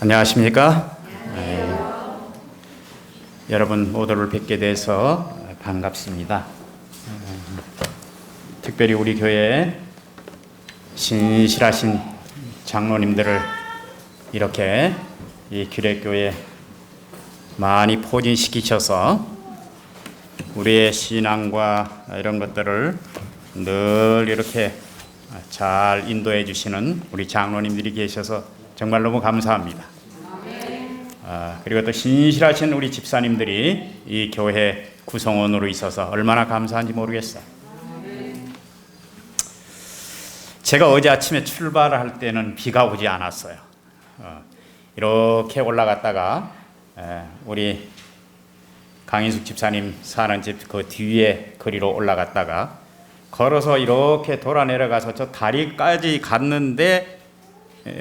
안녕하십니까? 여러분 모두를 뵙게 돼서 반갑습니다. 특별히 우리 교회에 신실하신 장로님들을 이렇게 이 규례교회에 많이 포진시키셔서 우리의 신앙과 이런 것들을 늘 이렇게 잘 인도해 주시는 우리 장로님들이 계셔서 정말 너무 감사합니다. 그리고 또 신실하신 우리 집사님들이 이 교회 구성원으로 있어서 얼마나 감사한지 모르겠어요. 제가 어제 아침에 출발을 할 때는 비가 오지 않았어요. 이렇게 올라갔다가 우리 강인숙 집사님 사는 집 그 뒤에 거리로 올라갔다가 걸어서 이렇게 돌아 내려가서 저 다리까지 갔는데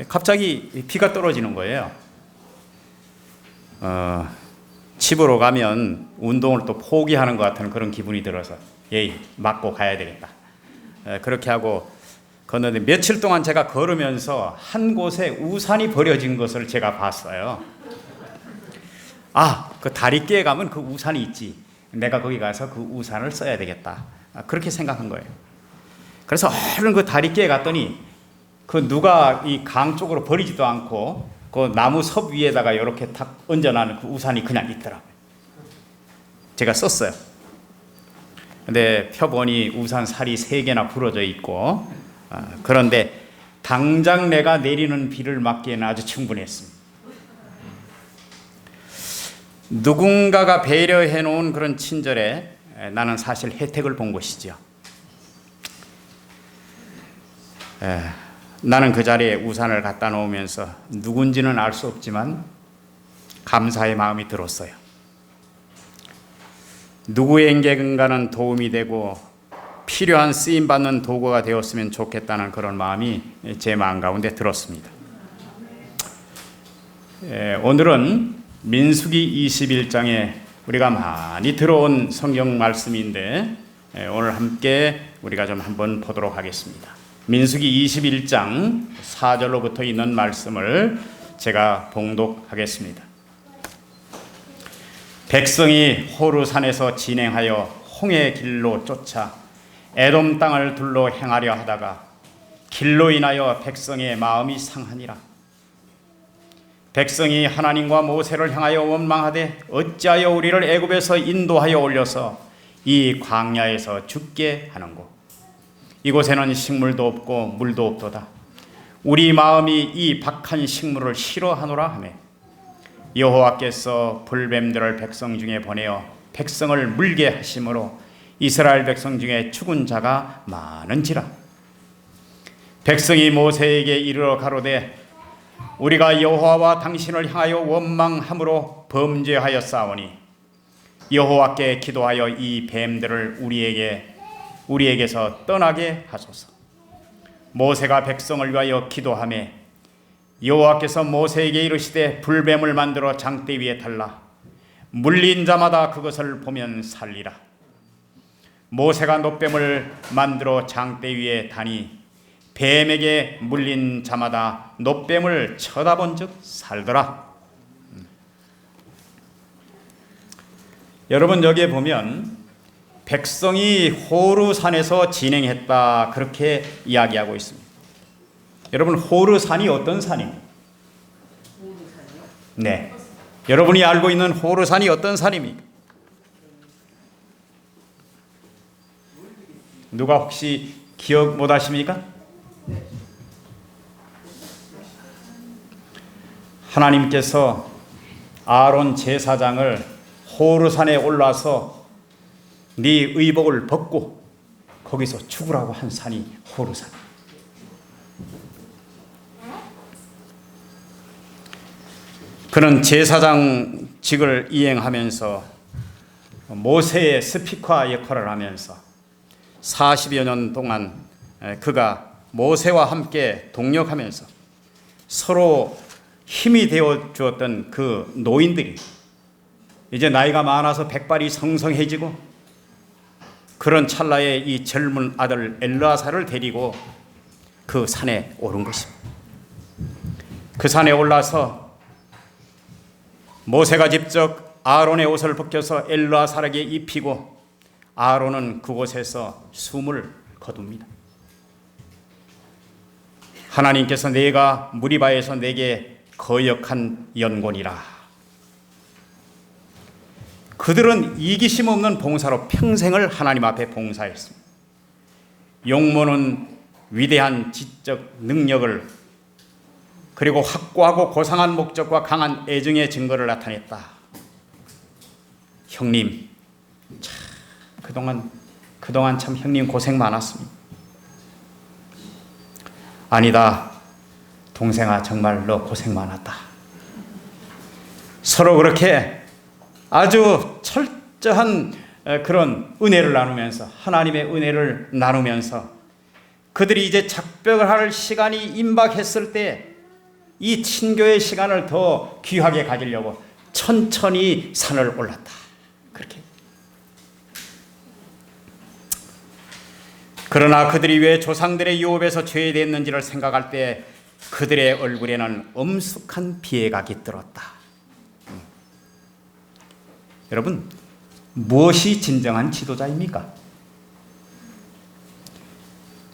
갑자기 비가 떨어지는 거예요. 집으로 가면 운동을 또 포기하는 것 같은 그런 기분이 들어서 맞고 가야 되겠다. 그렇게 하고 걷는데 며칠 동안 제가 걸으면서 한 곳에 우산이 버려진 것을 제가 봤어요. 그 다리끼에 가면 그 우산이 있지. 내가 거기 가서 그 우산을 써야 되겠다. 그렇게 생각한 거예요. 그래서 얼른 그 다리끼에 갔더니 그 누가 이 강 쪽으로 버리지도 않고 그 나무 섭 위에다가 이렇게 탁 얹어놓은 그 우산이 그냥 있더라고요. 제가 썼어요. 근데 펴보니 우산 살이 3개나 부러져 있고 그런데 당장 내가 내리는 비를 막기에는 아주 충분했습니다. 누군가가 배려해 놓은 그런 친절에 나는 사실 혜택을 본 것이죠. 나는 그 자리에 우산을 갖다 놓으면서 누군지는 알 수 없지만 감사의 마음이 들었어요. 누구에게인가는 도움이 되고 필요한 쓰임받는 도구가 되었으면 좋겠다는 그런 마음이 제 마음 가운데 들었습니다. 오늘은 민수기 21장에 우리가 많이 들어온 성경 말씀인데 오늘 함께 우리가 좀 한번 보도록 하겠습니다. 민수기 21장 4절로부터 있는 말씀을 제가 봉독하겠습니다. 백성이 호르산에서 진행하여 홍해 길로 쫓아 에돔 땅을 둘러 행하려 하다가 길로 인하여 백성의 마음이 상하니라. 백성이 하나님과 모세를 향하여 원망하되 어찌하여 우리를 애굽에서 인도하여 올려서 이 광야에서 죽게 하는고. 이곳에는 식물도 없고 물도 없도다. 우리 마음이 이 박한 식물을 싫어하노라 하매 여호와께서 불뱀들을 백성 중에 보내어 백성을 물게 하심으로 이스라엘 백성 중에 죽은 자가 많은지라. 백성이 모세에게 이르러 가로되 우리가 여호와와 당신을 향하여 원망함으로 범죄하였사오니 여호와께 기도하여 이 뱀들을 우리에게서 떠나게 하소서. 모세가 백성을 위하여 기도하매 여호와께서 모세에게 이르시되 불뱀을 만들어 장대 위에 달라 물린 자마다 그것을 보면 살리라. 모세가 놋뱀을 만들어 장대 위에 다니 뱀에게 물린 자마다 놋뱀을 쳐다본 즉 살더라. 여러분 여기에 보면 백성이 호르산에서 진행했다 그렇게 이야기하고 있습니다. 여러분 호르산이 어떤 산입니까? 네, 여러분이 알고 있는 호르산이 어떤 산입니까? 누가 혹시 기억 못 하십니까? 하나님께서 아론 제사장을 호르산에 올라서 네 의복을 벗고 거기서 죽으라고 한 산이 호르산. 그는 제사장직을 이행하면서 모세의 스피커 역할을 하면서 40여 년 동안 그가 모세와 함께 동력하면서 서로 힘이 되어 주었던 그 노인들이 이제 나이가 많아서 백발이 성성해지고 그런 찰나에 이 젊은 아들 엘르아사를 데리고 그 산에 오른 것입니다. 그 산에 올라서 모세가 직접 아론의 옷을 벗겨서 엘르아살에게 입히고 아론은 그곳에서 숨을 거둡니다. 하나님께서 내가 무리바에서 내게 거역한 연곤이라. 그들은 이기심 없는 봉사로 평생을 하나님 앞에 봉사했습니다. 용모는 위대한 지적 능력을 그리고 확고하고 고상한 목적과 강한 애정의 증거를 나타냈다. 형님, 그동안 참 형님 고생 많았습니다. 아니다, 동생아, 정말 너 고생 많았다. 서로 그렇게 아주 철저한 그런 은혜를 나누면서, 하나님의 은혜를 나누면서 그들이 이제 작별을 할 시간이 임박했을 때 이 친교의 시간을 더 귀하게 가지려고 천천히 산을 올랐다. 그렇게. 그러나 그들이 왜 조상들의 유업에서 죄됐는지를 생각할 때 그들의 얼굴에는 엄숙한 비애가 깃들었다. 여러분, 무엇이 진정한 지도자입니까?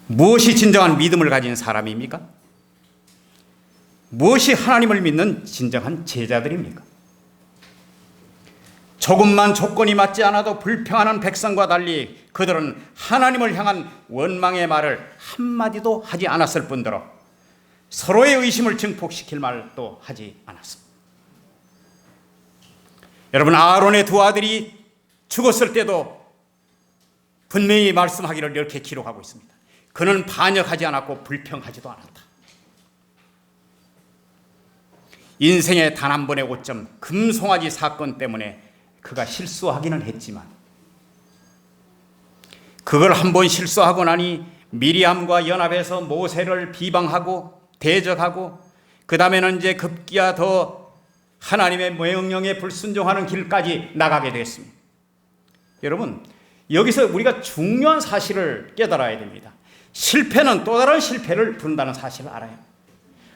무엇이 진정한 믿음을 가진 사람입니까? 무엇이 하나님을 믿는 진정한 제자들입니까? 조금만 조건이 맞지 않아도 불평하는 백성과 달리 그들은 하나님을 향한 원망의 말을 한마디도 하지 않았을 뿐더러 서로의 의심을 증폭시킬 말도 하지 않았습니다. 여러분, 아론의 두 아들이 죽었을 때도 분명히 말씀하기를 이렇게 기록하고 있습니다. 그는 반역하지 않았고 불평하지도 않았다. 인생의 단 한 번의 오점, 금송아지 사건 때문에 그가 실수하기는 했지만 그걸 한 번 실수하고 나니 미리암과 연합해서 모세를 비방하고 대적하고 그 다음에는 이제 급기야 더 하나님의 명령에 불순종하는 길까지 나가게 됐습니다. 여러분, 여기서 우리가 중요한 사실을 깨달아야 됩니다. 실패는 또 다른 실패를 부른다는 사실을 알아요.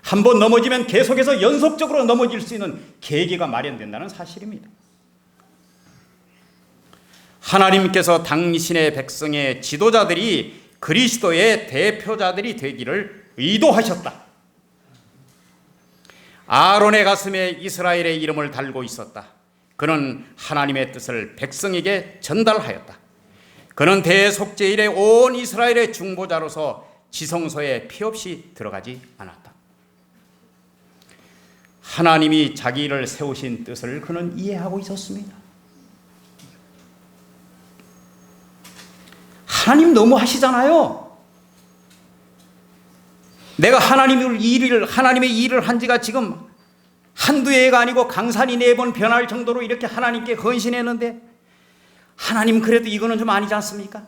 한 번 넘어지면 계속해서 연속적으로 넘어질 수 있는 계기가 마련된다는 사실입니다. 하나님께서 당신의 백성의 지도자들이 그리스도의 대표자들이 되기를 의도하셨다. 아론의 가슴에 이스라엘의 이름을 달고 있었다. 그는 하나님의 뜻을 백성에게 전달하였다. 그는 대속죄일에 온 이스라엘의 중보자로서 지성소에 피 없이 들어가지 않았다. 하나님이 자기를 세우신 뜻을 그는 이해하고 있었습니다. 하나님 너무 하시잖아요. 내가 하나님의 일을 한 지가 지금 한두 해가 아니고 강산이 4번 변할 정도로 이렇게 하나님께 헌신했는데 하나님 그래도 이거는 좀 아니지 않습니까?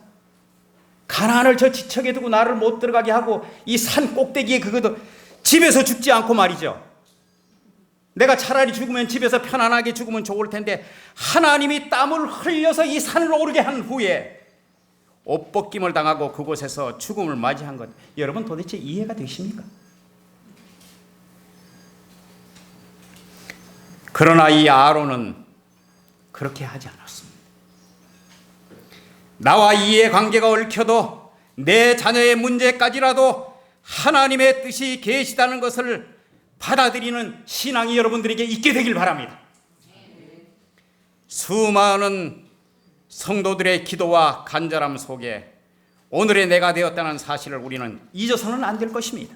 가나안을 저 지척에 두고 나를 못 들어가게 하고 이 산 꼭대기에 그것도 집에서 죽지 않고 말이죠. 내가 차라리 죽으면 집에서 편안하게 죽으면 좋을 텐데 하나님이 땀을 흘려서 이 산을 오르게 한 후에 옷벗김을 당하고 그곳에서 죽음을 맞이한 것, 여러분 도대체 이해가 되십니까? 그러나 이 아론은 그렇게 하지 않았습니다. 나와 이의 관계가 얽혀도 내 자녀의 문제까지라도 하나님의 뜻이 계시다는 것을 받아들이는 신앙이 여러분들에게 있게 되길 바랍니다. 수많은 성도들의 기도와 간절함 속에 오늘의 내가 되었다는 사실을 우리는 잊어서는 안 될 것입니다.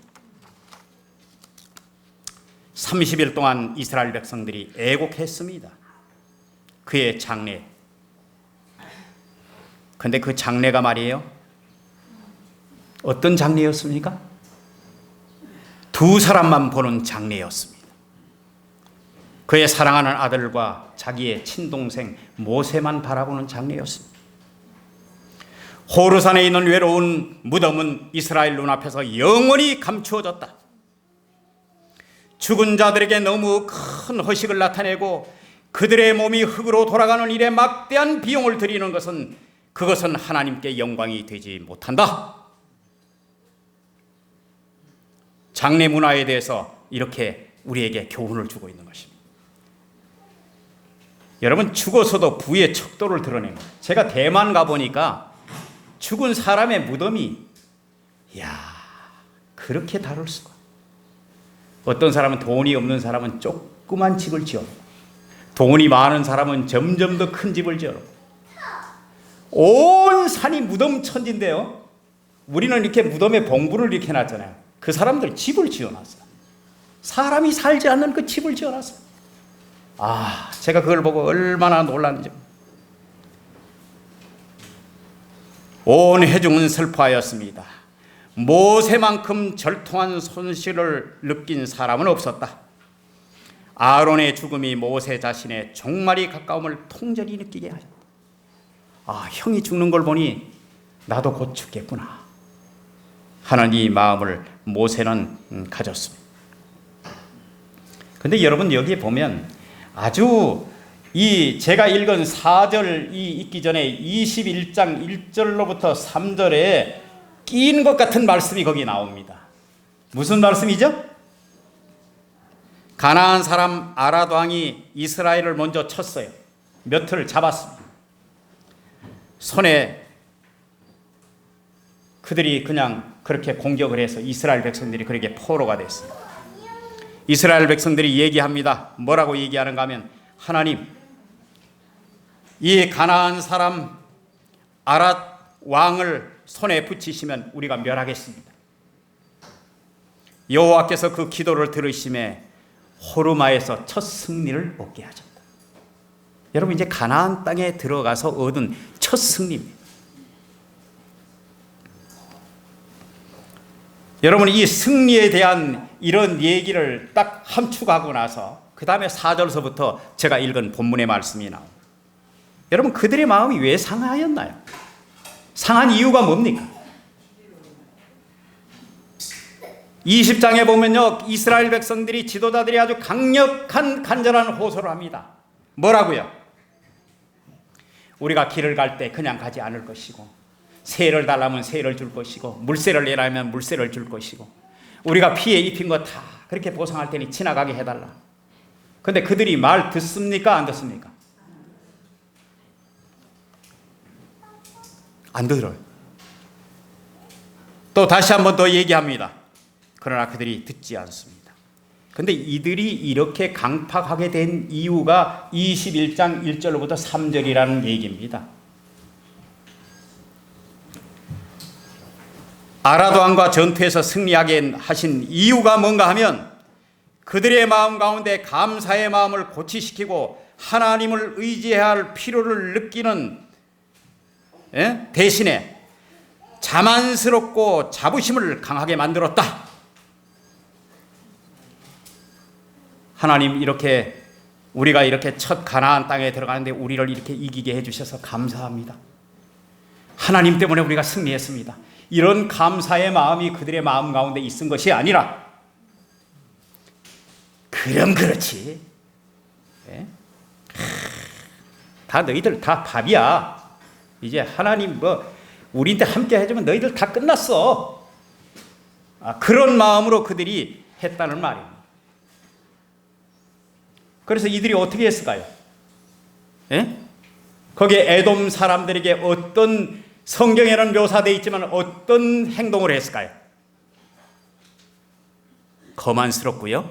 30일 동안 이스라엘 백성들이 애곡했습니다. 그의 장례. 근데 그 장례가 말이에요, 어떤 장례였습니까? 두 사람만 보는 장례였습니다. 그의 사랑하는 아들과 자기의 친동생 모세만 바라보는 장례였습니다. 호르산에 있는 외로운 무덤은 이스라엘 눈앞에서 영원히 감추어졌다. 죽은 자들에게 너무 큰 허식을 나타내고 그들의 몸이 흙으로 돌아가는 일에 막대한 비용을 들이는 것은 그것은 하나님께 영광이 되지 못한다. 장례 문화에 대해서 이렇게 우리에게 교훈을 주고 있는 것입니다. 여러분 죽어서도 부의 척도를 드러내는 거예요. 제가 대만 가보니까 죽은 사람의 무덤이 그렇게 다를 수가. 어떤 사람은 돈이 없는 사람은 조그만 집을 지어, 돈이 많은 사람은 점점 더 큰 집을 지어. 온 산이 무덤 천지인데요, 우리는 이렇게 무덤에 봉부를 이렇게 해놨잖아요. 그 사람들 집을 지어놨어요. 사람이 살지 않는 그 집을 지어놨어요. 제가 그걸 보고 얼마나 놀랐는지. 온 회중은 슬퍼하였습니다. 모세만큼 절통한 손실을 느낀 사람은 없었다. 아론의 죽음이 모세 자신의 종말이 가까움을 통절히 느끼게 하셨다. 형이 죽는 걸 보니 나도 곧 죽겠구나 하는 이 마음을 모세는 가졌습니다. 근데 여러분 여기에 보면 아주 제가 읽은 4절 읽기 전에 21장 1절로부터 3절에 끼인 것 같은 말씀이 거기 나옵니다. 무슨 말씀이죠? 가나안 사람 아랏 왕이 이스라엘을 먼저 쳤어요. 몇 틀을 잡았습니다. 손에 그들이 그냥 그렇게 공격을 해서 이스라엘 백성들이 그렇게 포로가 됐습니다. 이스라엘 백성들이 얘기합니다. 뭐라고 얘기하는가 하면, 하나님, 이 가나안 사람 아랏 왕을 손에 붙이시면 우리가 멸하겠습니다. 여호와께서 그 기도를 들으심에 호르마에서 첫 승리를 얻게 하셨다. 여러분, 이제 가나안 땅에 들어가서 얻은 첫 승리입니다. 여러분, 이 승리에 대한 이런 얘기를 딱 함축하고 나서 그 다음에 4절서부터 제가 읽은 본문의 말씀이 나옵니다. 여러분, 그들의 마음이 왜 상하였나요? 상한 이유가 뭡니까? 20장에 보면요, 이스라엘 백성들이, 지도자들이 아주 강력한 간절한 호소를 합니다. 뭐라고요? 우리가 길을 갈 때 그냥 가지 않을 것이고, 세를 달라면 세를 줄 것이고, 물세를 내라면 물세를 줄 것이고, 우리가 피해 입힌 거 다 그렇게 보상할 테니 지나가게 해달라. 근데 그들이 말 듣습니까? 안 듣습니까? 안 들어요. 또 다시 한 번 더 얘기합니다. 그러나 그들이 듣지 않습니다. 근데 이들이 이렇게 강팍하게 된 이유가 21장 1절로부터 3절이라는 얘기입니다. 아랏 왕과 전투에서 승리하게 하신 이유가 뭔가 하면, 그들의 마음 가운데 감사의 마음을 고취시키고 하나님을 의지해야 할 필요를 느끼는 대신에 자만스럽고 자부심을 강하게 만들었다. 하나님, 이렇게 우리가 이렇게 첫 가나안 땅에 들어가는데 우리를 이렇게 이기게 해주셔서 감사합니다. 하나님 때문에 우리가 승리했습니다. 이런 감사의 마음이 그들의 마음 가운데 있은 것이 아니라, 그럼 그렇지, 다 너희들 다 밥이야. 이제 하나님 우리한테 함께 해주면 너희들 다 끝났어. 그런 마음으로 그들이 했다는 말입니다. 그래서 이들이 어떻게 했을까요? 거기에 에돔 사람들에게 어떤, 성경에는 묘사되어 있지만 어떤 행동을 했을까요? 거만스럽고요.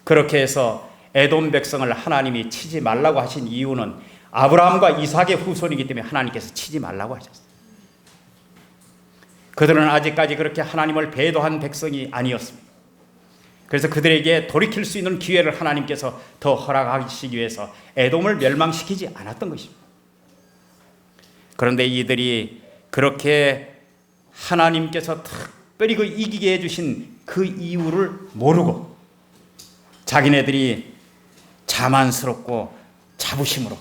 그렇게 해서 에돔 백성을 하나님이 치지 말라고 하신 이유는 아브라함과 이삭의 후손이기 때문에 하나님께서 치지 말라고 하셨어요. 그들은 아직까지 그렇게 하나님을 배도한 백성이 아니었습니다. 그래서 그들에게 돌이킬 수 있는 기회를 하나님께서 더 허락하시기 위해서 에돔을 멸망시키지 않았던 것입니다. 그런데 이들이 그렇게 하나님께서 특별히 그 이기게 해주신 그 이유를 모르고 자기네들이 자만스럽고 자부심으로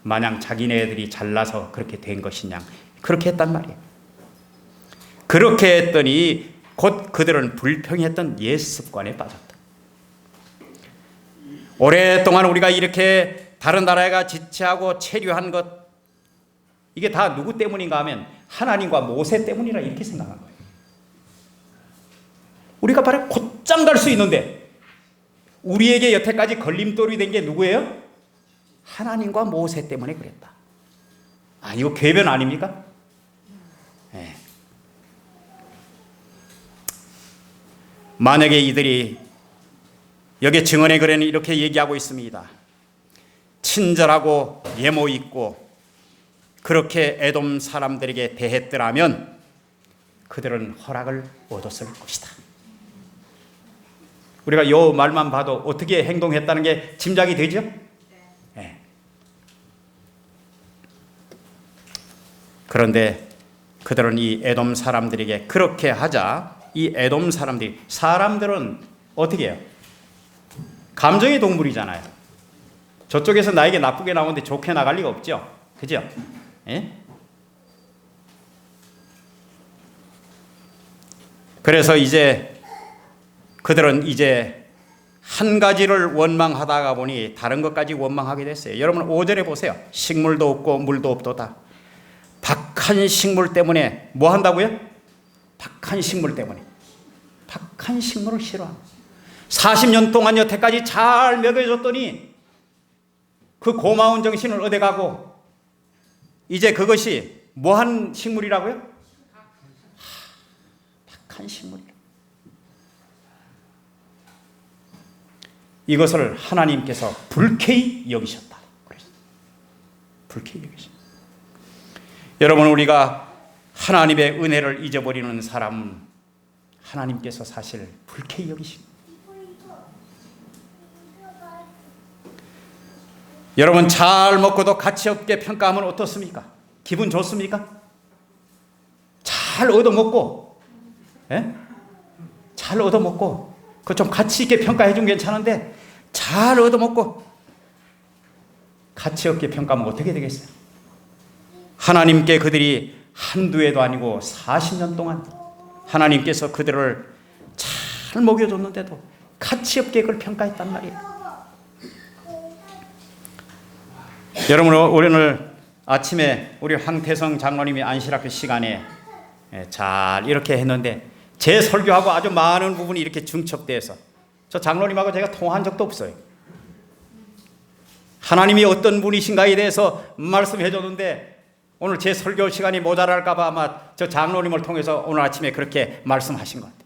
마냥 자기네들이 잘나서 그렇게 된 것이냐, 그렇게 했단 말이에요. 그렇게 했더니 곧 그들은 불평했던 옛 습관에 빠졌다. 오랫동안 우리가 이렇게 다른 나라가 지체하고 체류한 것, 이게 다 누구 때문인가 하면 하나님과 모세 때문이라 이렇게 생각한 거예요. 우리가 바로 곧장 갈 수 있는데 우리에게 여태까지 걸림돌이 된 게 누구예요? 하나님과 모세 때문에 그랬다. 이거 궤변 아닙니까? 네. 만약에 이들이 여기 증언의 글에는 이렇게 얘기하고 있습니다. 친절하고 예모 있고 그렇게 에돔 사람들에게 대했더라면 그들은 허락을 얻었을 것이다. 우리가 이 말만 봐도 어떻게 행동했다는 게 짐작이 되죠? 네. 그런데 그들은 이 에돔 사람들에게 그렇게 하자 이 에돔 사람들은 어떻게 해요? 감정의 동물이잖아요. 저쪽에서 나에게 나쁘게 나오는데 좋게 나갈 리가 없죠. 그죠? 예? 그래서 이제 그들은 이제 한 가지를 원망하다가 보니 다른 것까지 원망하게 됐어요. 여러분 5절에 보세요. 식물도 없고 물도 없도다. 박한 식물 때문에 뭐 한다고요? 박한 식물 때문에. 박한 식물을 싫어합니다. 40년 동안 여태까지 잘 먹여줬더니 그 고마운 정신을 얻어가고 이제 그것이 뭐한 식물이라고요? 박한 식물이라. 이것을 하나님께서 불쾌히 여기셨다. 불쾌히 여기셨다. 여러분 우리가 하나님의 은혜를 잊어버리는 사람은 하나님께서 사실 불쾌히 여기십니다. 여러분 잘 먹고도 가치 없게 평가하면 어떻습니까? 기분 좋습니까? 잘 얻어먹고 잘 얻어먹고 그 좀 가치 있게 평가해 주면 괜찮은데 잘 얻어먹고 가치 없게 평가하면 어떻게 되겠어요? 하나님께 그들이 한두 해도 아니고 40년 동안 하나님께서 그들을 잘 먹여줬는데도 가치 없게 그걸 평가했단 말이에요. 여러분 오늘 아침에 우리 황태성 장로님이 안식학교 시간에 잘 이렇게 했는데 제 설교하고 아주 많은 부분이 이렇게 중첩돼서 저 장로님하고 제가 통화한 적도 없어요. 하나님이 어떤 분이신가에 대해서 말씀해 줬는데 오늘 제 설교 시간이 모자랄까 봐 아마 저 장로님을 통해서 오늘 아침에 그렇게 말씀하신 것 같아요.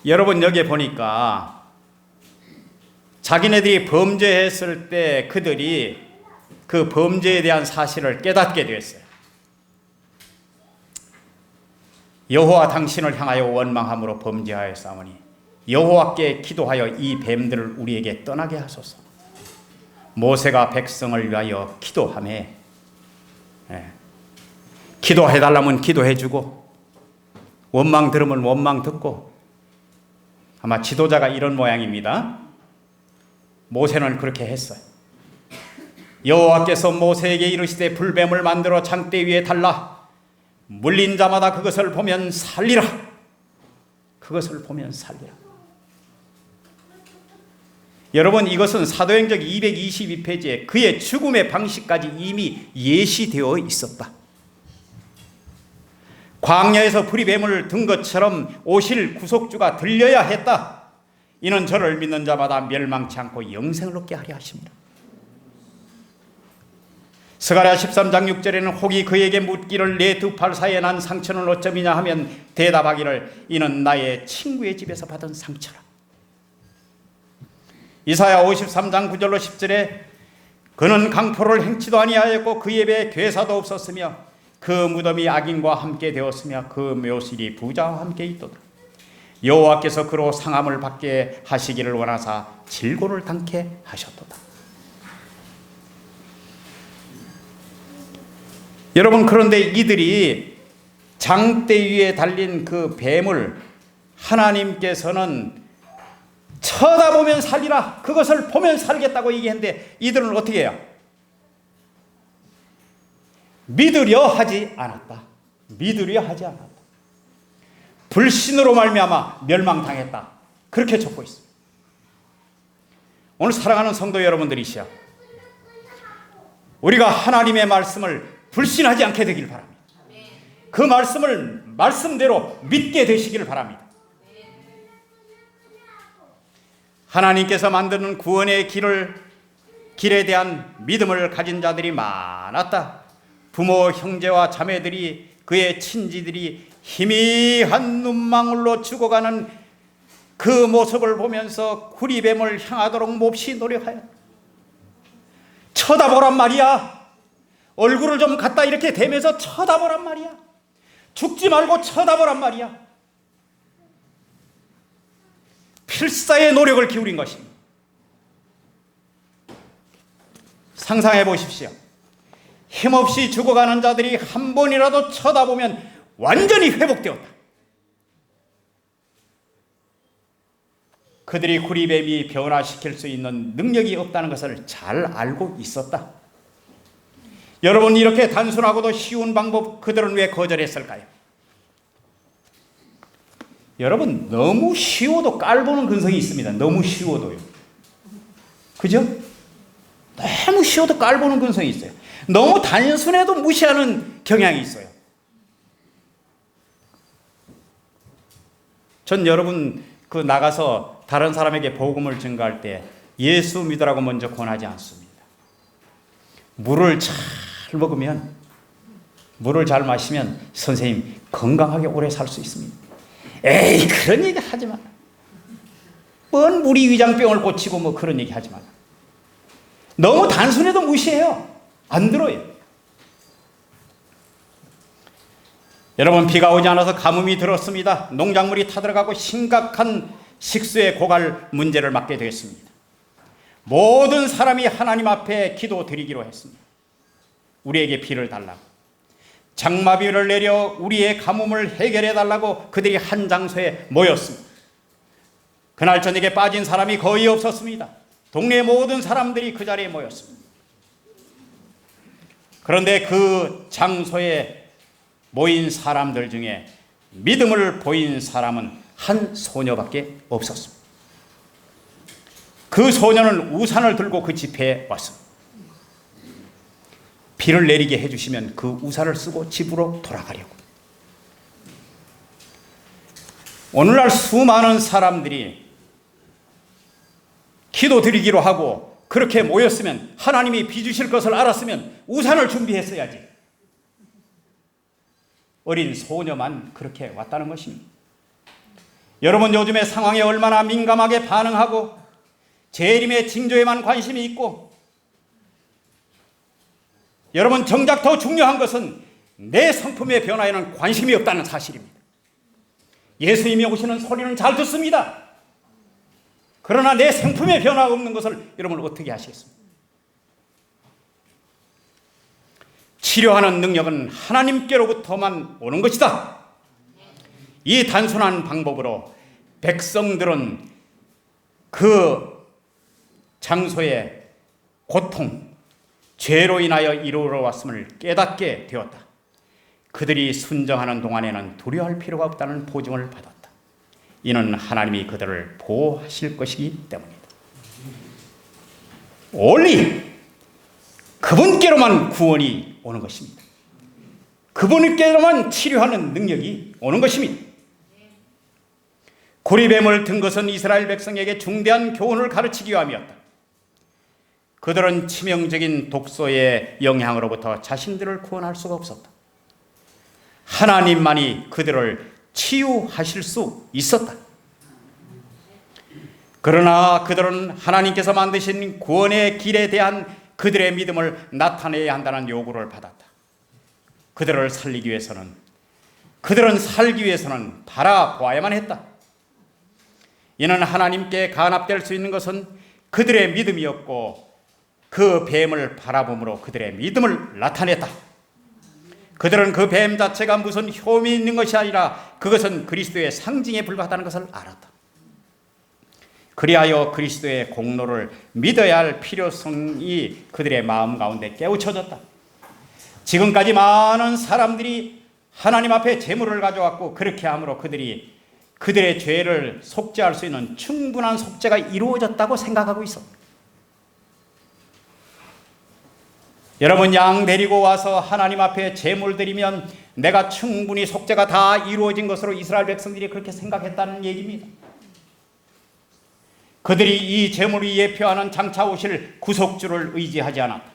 여러분 여기에 보니까 자기네들이 범죄했을 때 그들이 그 범죄에 대한 사실을 깨닫게 되었어요. 여호와 당신을 향하여 원망함으로 범죄하였사오니 여호와께 기도하여 이 뱀들을 우리에게 떠나게 하소서. 모세가 백성을 위하여 기도하며 기도해달라면 기도해주고 원망 들으면 원망 듣고 아마 지도자가 이런 모양입니다. 모세는 그렇게 했어요. 여호와께서 모세에게 이르시되 불뱀을 만들어 장대 위에 달라 물린 자마다 그것을 보면 살리라. 그것을 보면 살리라. 여러분 이것은 사도행전 222페이지에 그의 죽음의 방식까지 이미 예시되어 있었다. 광야에서 불이 뱀을 든 것처럼 오실 구속주가 들려야 했다. 이는 저를 믿는 자마다 멸망치 않고 영생을 얻게 하려 하십니다. 스가랴 13장 6절에는 혹이 그에게 묻기를 내 두 팔 사이에 난 상처는 어쩌미냐 하면 대답하기를 이는 나의 친구의 집에서 받은 상처라. 이사야 53장 9절로 10절에 그는 강포를 행치도 아니하였고 그의 입에 괴사도 없었으며 그 무덤이 악인과 함께 되었으며 그 묘실이 부자와 함께 있도다. 여호와께서 그로 상함을 받게 하시기를 원하사 질고를 당케 하셨도다. 여러분 그런데 이들이 장대 위에 달린 그 뱀을 하나님께서는 쳐다보면 살리라. 그것을 보면 살겠다고 얘기했는데 이들은 어떻게 해요? 믿으려 하지 않았다. 믿으려 하지 않았다. 불신으로 말미암아 멸망당했다. 그렇게 적고 있습니다. 오늘 사랑하는 성도 여러분들이시여, 우리가 하나님의 말씀을 불신하지 않게 되길 바랍니다. 그 말씀을 말씀대로 믿게 되시기를 바랍니다. 하나님께서 만드는 구원의 길에 대한 믿음을 가진 자들이 많았다. 부모, 형제와 자매들이, 그의 친지들이 희미한 눈망울로 죽어가는 그 모습을 보면서 구리뱀을 향하도록 몹시 노력하였다. 쳐다보란 말이야. 얼굴을 좀 갖다 이렇게 대면서 쳐다보란 말이야. 죽지 말고 쳐다보란 말이야. 필사의 노력을 기울인 것입니다. 상상해 보십시오. 힘없이 죽어가는 자들이 한 번이라도 쳐다보면 완전히 회복되었다. 그들이 구리뱀이 변화시킬 수 있는 능력이 없다는 것을 잘 알고 있었다. 여러분, 이렇게 단순하고도 쉬운 방법 그들은 왜 거절했을까요? 여러분, 너무 쉬워도 깔보는 근성이 있습니다. 너무 쉬워도요. 그죠? 너무 쉬워도 깔보는 근성이 있어요. 너무 단순해도 무시하는 경향이 있어요. 전 여러분 나가서 다른 사람에게 복음을 전가할 때 예수 믿으라고 먼저 권하지 않습니다. 물을 잘 먹으면, 물을 잘 마시면 선생님 건강하게 오래 살 수 있습니다. 에이, 그런 얘기 하지 마. 뭔 물이 위장병을 고치고 뭐 그런 얘기 하지 마. 너무 단순해도 무시해요. 안 들어요. 여러분, 비가 오지 않아서 가뭄이 들었습니다. 농작물이 타들어가고 심각한 식수의 고갈 문제를 맞게 되었습니다. 모든 사람이 하나님 앞에 기도 드리기로 했습니다. 우리에게 비를 달라고, 장마비를 내려 우리의 가뭄을 해결해 달라고 그들이 한 장소에 모였습니다. 그날 저녁에 빠진 사람이 거의 없었습니다. 동네 모든 사람들이 그 자리에 모였습니다. 그런데 그 장소에 모인 사람들 중에 믿음을 보인 사람은 한 소녀밖에 없었습니다. 그 소녀는 우산을 들고 그 집회에 왔습니다. 비를 내리게 해주시면 그 우산을 쓰고 집으로 돌아가려고. 오늘날 수많은 사람들이 기도 드리기로 하고 그렇게 모였으면, 하나님이 비 주실 것을 알았으면 우산을 준비했어야지. 어린 소녀만 그렇게 왔다는 것입니다. 여러분, 요즘의 상황에 얼마나 민감하게 반응하고 재림의 징조에만 관심이 있고, 여러분, 정작 더 중요한 것은 내 성품의 변화에는 관심이 없다는 사실입니다. 예수님이 오시는 소리는 잘 듣습니다. 그러나 내 성품의 변화가 없는 것을 여러분 어떻게 하시겠습니까? 치료하는 능력은 하나님께로부터만 오는 것이다. 이 단순한 방법으로 백성들은 그 장소의 고통, 죄로 인하여 이루어왔음을 깨닫게 되었다. 그들이 순정하는 동안에는 두려워할 필요가 없다는 보증을 받았다. 이는 하나님이 그들을 보호하실 것이기 때문이다. 올리 그분께로만 구원이 오는 것입니다. 그분께로만 치료하는 능력이 오는 것입니다. 구리뱀을 든 것은 이스라엘 백성에게 중대한 교훈을 가르치기 위함이었다. 그들은 치명적인 독소의 영향으로부터 자신들을 구원할 수가 없었다. 하나님만이 그들을 치유하실 수 있었다. 그러나 그들은 하나님께서 만드신 구원의 길에 대한 그들의 믿음을 나타내야 한다는 요구를 받았다. 그들을 살리기 위해서는, 그들은 살기 위해서는 바라보아야만 했다. 이는 하나님께 간합될 수 있는 것은 그들의 믿음이었고, 그 뱀을 바라봄으로 그들의 믿음을 나타냈다. 그들은 그 뱀 자체가 무슨 혐의 있는 것이 아니라 그것은 그리스도의 상징에 불과하다는 것을 알았다. 그리하여 그리스도의 공로를 믿어야 할 필요성이 그들의 마음 가운데 깨우쳐졌다. 지금까지 많은 사람들이 하나님 앞에 제물을 가져왔고, 그렇게 함으로 그들의 죄를 속죄할 수 있는 충분한 속죄가 이루어졌다고 생각하고 있었다. 여러분, 양 데리고 와서 하나님 앞에 제물 드리면 내가 충분히 속죄가 다 이루어진 것으로 이스라엘 백성들이 그렇게 생각했다는 얘기입니다. 그들이 이 제물이 예표하는 장차 오실 구속주를 의지하지 않았다.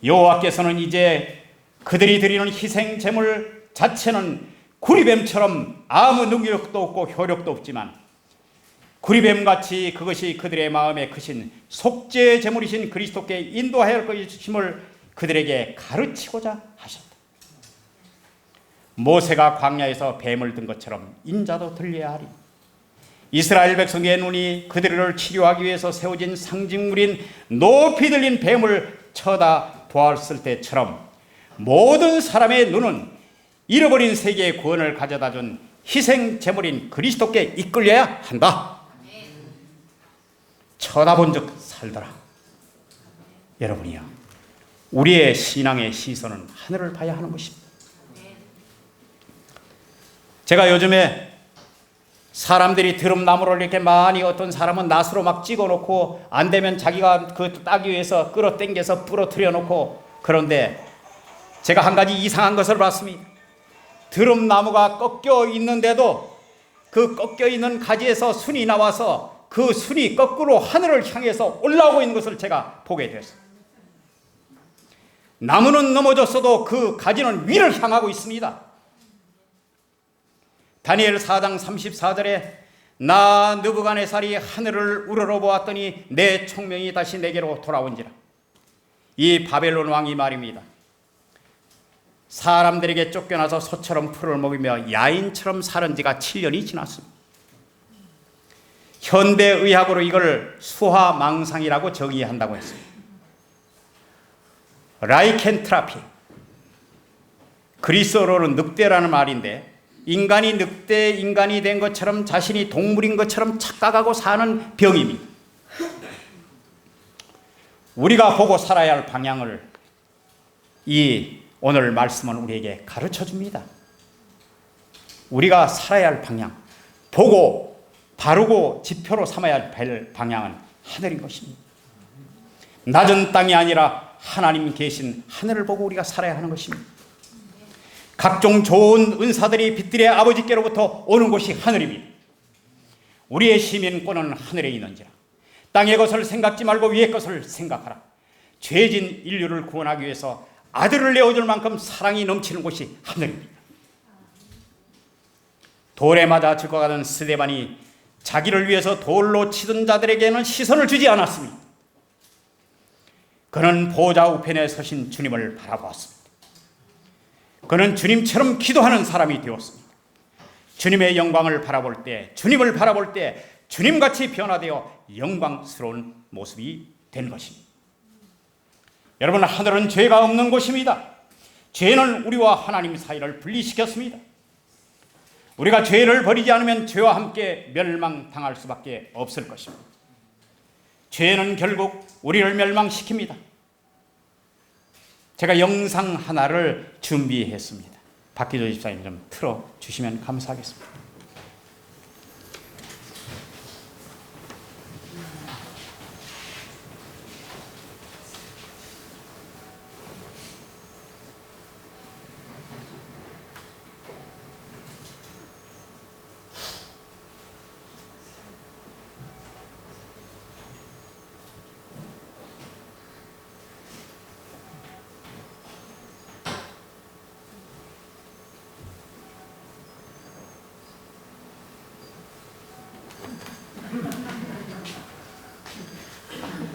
여호와께서는 이제 그들이 드리는 희생 제물 자체는 구리뱀처럼 아무 능력도 없고 효력도 없지만 구리뱀같이 그것이 그들의 마음에 크신 속죄 제물이신 그리스도께 인도하여 할 것임을 그들에게 가르치고자 하셨다. 모세가 광야에서 뱀을 든 것처럼 인자도 들려야 하리. 이스라엘 백성의 눈이 그들을 치료하기 위해서 세워진 상징물인 높이 들린 뱀을 쳐다보았을 때처럼 모든 사람의 눈은 잃어버린 세계의 구원을 가져다준 희생 제물인 그리스도께 이끌려야 한다. 쳐다본 적 살더라. 여러분이요, 우리의 신앙의 시선은 하늘을 봐야 하는 것입니다. 제가 요즘에 사람들이 드럼나무를 이렇게 많이, 어떤 사람은 낫으로 막 찍어놓고 안 되면 자기가 그 따기 위해서 끌어당겨서 부러뜨려 놓고, 그런데 제가 한 가지 이상한 것을 봤습니다. 드럼나무가 꺾여 있는데도 그 꺾여 있는 가지에서 순이 나와서 그 순이 거꾸로 하늘을 향해서 올라오고 있는 것을 제가 보게 됐어요. 나무는 넘어졌어도 그 가지는 위를 향하고 있습니다. 다니엘 4장 34절에 나 느부갓네살이 하늘을 우러러보았더니 내 총명이 다시 내게로 돌아온지라. 이 바벨론 왕이 말입니다. 사람들에게 쫓겨나서 소처럼 풀을 먹이며 야인처럼 살은 지가 7년이 지났습니다. 현대의학으로 이걸 수화망상이라고 정의한다고 했습니다. 라이켄트라피, 그리스어로는 늑대라는 말인데, 인간이 늑대 인간이 된 것처럼 자신이 동물인 것처럼 착각하고 사는 병입니다. 우리가 보고 살아야 할 방향을 이 오늘 말씀은 우리에게 가르쳐 줍니다. 우리가 살아야 할 방향, 보고 바르고 지표로 삼아야 할 방향은 하늘인 것입니다. 낮은 땅이 아니라 하나님 계신 하늘을 보고 우리가 살아야 하는 것입니다. 각종 좋은 은사들이 빛들의 아버지께로부터 오는 곳이 하늘입니다. 우리의 시민권은 하늘에 있는지라. 땅의 것을 생각지 말고 위의 것을 생각하라. 죄진 인류를 구원하기 위해서 아들을 내어줄 만큼 사랑이 넘치는 곳이 하늘입니다. 돌에 맞아 죽어가던 스데반이 자기를 위해서 돌로 치던 자들에게는 시선을 주지 않았습니다. 그는 보좌 우편에 서신 주님을 바라보았습니다. 그는 주님처럼 기도하는 사람이 되었습니다. 주님의 영광을 바라볼 때, 주님을 바라볼 때 주님같이 변화되어 영광스러운 모습이 된 것입니다. 여러분, 하늘은 죄가 없는 곳입니다. 죄는 우리와 하나님 사이를 분리시켰습니다. 우리가 죄를 버리지 않으면 죄와 함께 멸망당할 수밖에 없을 것입니다. 죄는 결국 우리를 멸망시킵니다. 제가 영상 하나를 준비했습니다. 박기조 집사님 좀 틀어주시면 감사하겠습니다.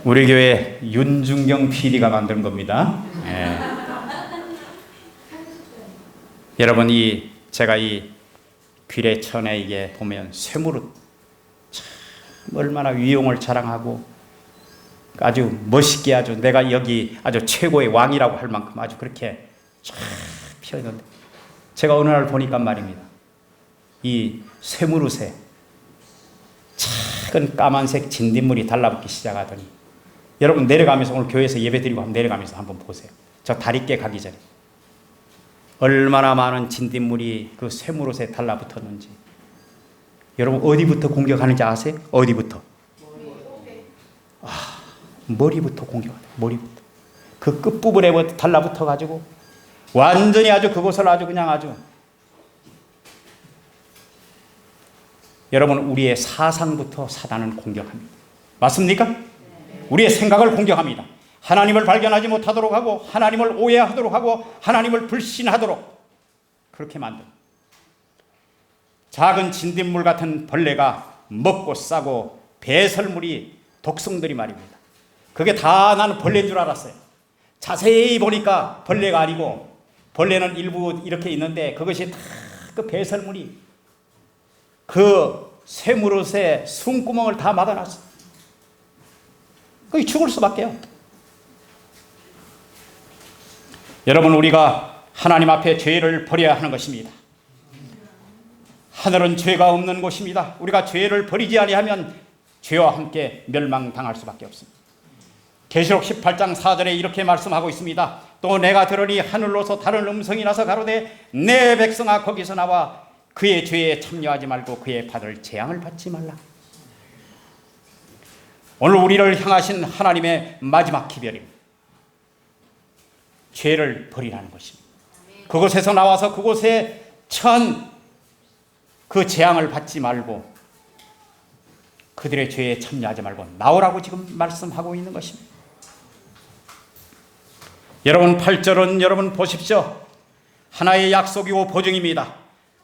우리 교회 윤중경 PD가 만든 겁니다. 예. 여러분, 제가 이 귀래천에 이게 보면 쇠무릇 참 얼마나 위용을 자랑하고 아주 멋있게, 아주 내가 여기 아주 최고의 왕이라고 할 만큼 아주 그렇게 쫙 피어 있는데, 제가 어느 날 보니까 말입니다. 이 쇠무릇에 작은 까만색 진딧물이 달라붙기 시작하더니, 여러분 내려가면서, 오늘 교회에서 예배드리고 한번 내려가면서 한번 보세요. 저 다리께 가기 전에 얼마나 많은 진딧물이 그 쇠무릇에 달라붙었는지. 여러분 어디부터 공격하는지 아세요? 어디부터? 머리부터 공격하네. 머리부터. 그 끝부분에 달라붙어 가지고 완전히 아주 그곳을 아주 그냥 아주 여러분, 우리의 사상부터 사단은 공격합니다. 맞습니까? 우리의 생각을 공격합니다. 하나님을 발견하지 못하도록 하고, 하나님을 오해하도록 하고, 하나님을 불신하도록 그렇게 만듭니다. 작은 진딧물 같은 벌레가 먹고 싸고 배설물이 독성들이 말입니다. 그게 다 나는 벌레인 줄 알았어요. 자세히 보니까 벌레가 아니고, 벌레는 일부 이렇게 있는데 그것이 다 그 배설물이 그 쇠무릇의 숨구멍을 다 막아놨어요. 거기 죽을 수밖에요. 여러분, 우리가 하나님 앞에 죄를 버려야 하는 것입니다. 하늘은 죄가 없는 곳입니다. 우리가 죄를 버리지 아니하면 죄와 함께 멸망당할 수밖에 없습니다. 계시록 18장 4절에 이렇게 말씀하고 있습니다. 또 내가 들으니 하늘로서 다른 음성이 나서 가로되 내 백성아 거기서 나와 그의 죄에 참여하지 말고 그의 받을 재앙을 받지 말라. 오늘 우리를 향하신 하나님의 마지막 기별입니다. 죄를 버리라는 것입니다. 그곳에서 나와서 그곳에 처한 그 재앙을 받지 말고 그들의 죄에 참여하지 말고 나오라고 지금 말씀하고 있는 것입니다. 여러분, 8절은 여러분 보십시오. 하나의 약속이고 보증입니다.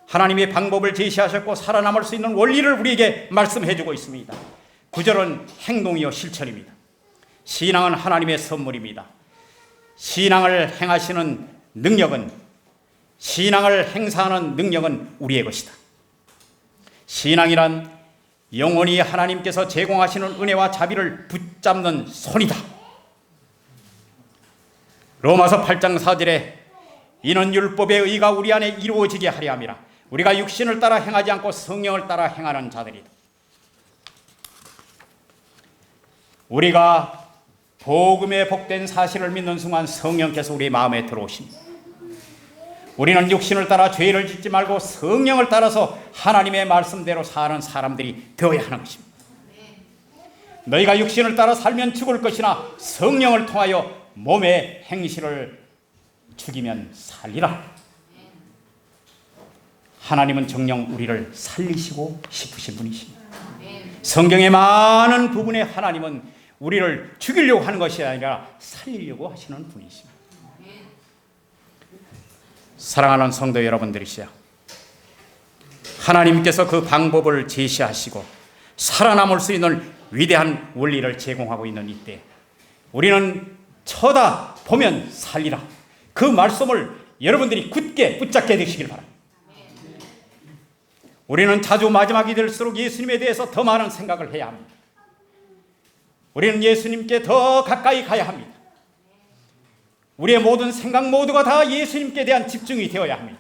하나님의 방법을 제시하셨고 살아남을 수 있는 원리를 우리에게 말씀해 주고 있습니다. 9절은 행동이요 실천입니다. 신앙은 하나님의 선물입니다. 신앙을 행하시는 능력은, 신앙을 행사하는 능력은 우리의 것이다. 신앙이란 영원히 하나님께서 제공하시는 은혜와 자비를 붙잡는 손이다. 로마서 8장 4절에 이는 율법의 의가 우리 안에 이루어지게 하려 함이라. 우리가 육신을 따라 행하지 않고 성령을 따라 행하는 자들이다. 우리가 복음의 복된 사실을 믿는 순간 성령께서 우리 마음에 들어오십니다. 우리는 육신을 따라 죄를 짓지 말고 성령을 따라서 하나님의 말씀대로 사는 사람들이 되어야 하는 것입니다. 너희가 육신을 따라 살면 죽을 것이나 성령을 통하여 몸의 행실을 죽이면 살리라. 하나님은 정녕 우리를 살리시고 싶으신 분이십니다. 성경의 많은 부분에 하나님은 우리를 죽이려고 하는 것이 아니라 살리려고 하시는 분이십니다. 사랑하는 성도 여러분들이시여, 하나님께서 그 방법을 제시하시고 살아남을 수 있는 위대한 원리를 제공하고 있는 이때 우리는 쳐다보면 살리라. 그 말씀을 여러분들이 굳게 붙잡게 되시길 바랍니다. 우리는 자주 마지막이 될수록 예수님에 대해서 더 많은 생각을 해야 합니다. 우리는 예수님께 더 가까이 가야 합니다. 우리의 모든 생각 모두가 다 예수님께 대한 집중이 되어야 합니다.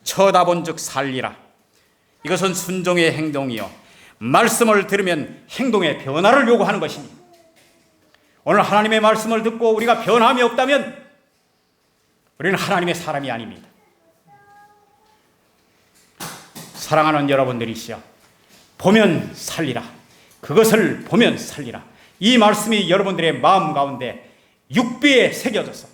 쳐다본 즉 살리라. 이것은 순종의 행동이요, 말씀을 들으면 행동의 변화를 요구하는 것입니다. 오늘 하나님의 말씀을 듣고 우리가 변함이 없다면 우리는 하나님의 사람이 아닙니다. 사랑하는 여러분들이시여, 보면 살리라. 그것을 보면 살리라. 이 말씀이 여러분들의 마음 가운데 육비에 새겨져서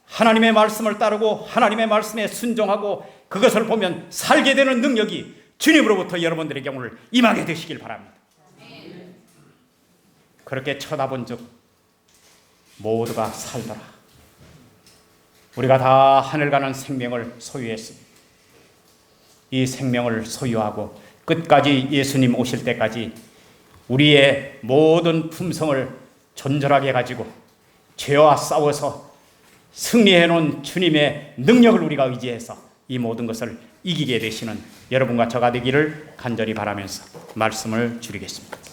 하나님의 말씀을 따르고 하나님의 말씀에 순종하고 그것을 보면 살게 되는 능력이 주님으로부터 여러분들에게 오늘 임하게 되시길 바랍니다. 그렇게 쳐다본 즉 모두가 살더라. 우리가 다 하늘 가는 생명을 소유했습니다. 이 생명을 소유하고 끝까지 예수님 오실 때까지 우리의 모든 품성을 존절하게 가지고 죄와 싸워서 승리해 놓은 주님의 능력을 우리가 의지해서 이 모든 것을 이기게 되시는 여러분과 저가 되기를 간절히 바라면서 말씀을 줄이겠습니다.